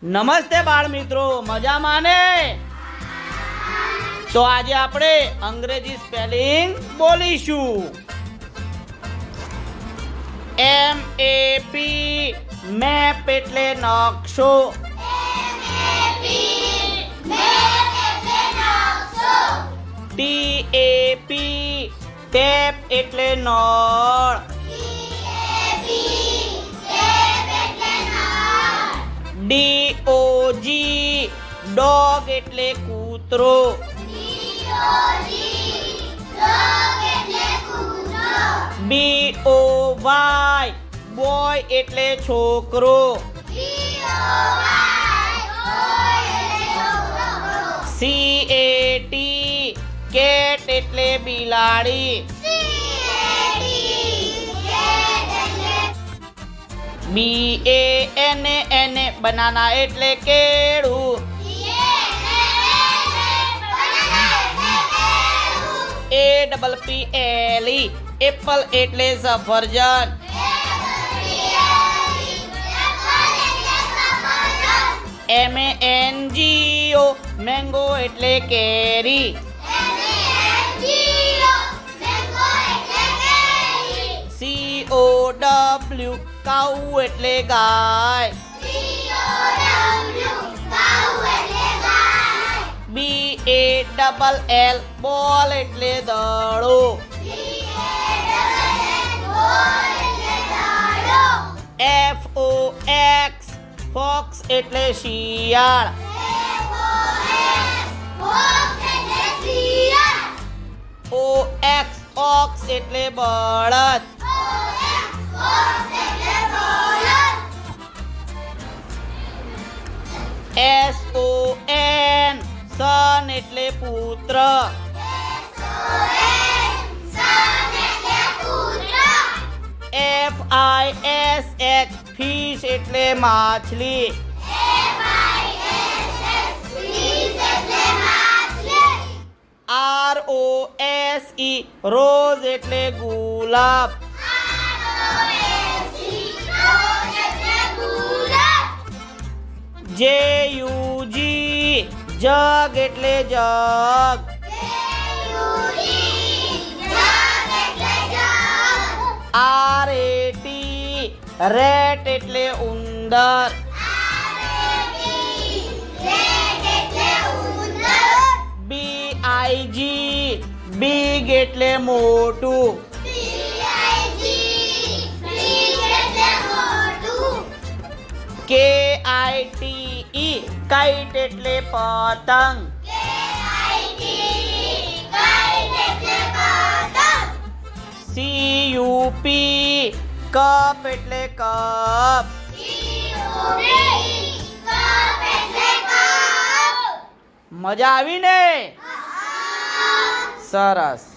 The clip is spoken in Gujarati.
નમસ્તે બાળ મિત્રો, મજામાં ને? તો આજે આપણે અંગ્રેજી સ્પેલિંગ બોલીશું. MAP મેપ એટલે નકશો. TAP ટેપ એટલે નળ. DOG ડોગ એટલે કૂતરો. BOY બોય એટલે છોકરો. CAT કેટ એટલે બિલાડી. BANAN બનાના એટલે કેળું. APPLE એપલ એટલે સફરજન. MANGO મેંગો એટલે કેરી. COW કાઉ એટલે ગાય. BALL બોલ એટલે દડો. FOX ફોક્સ એટલે શિયાળ. OX ઓક્સ એટલે બળદ. SON સન એટલે પુત્ર. FISH ફિશ એટલે માછલી. ROSE રોઝ એટલે ગુલાબ. JUG જગ એટલે જગ. RAT રેટ એટલે ઉંદર. BIG બિગ એટલે મોટું. KITE કાઈટ એટલે પતંગ. CUP કપ એટલે કપ. મજા આવી ને? સરસ.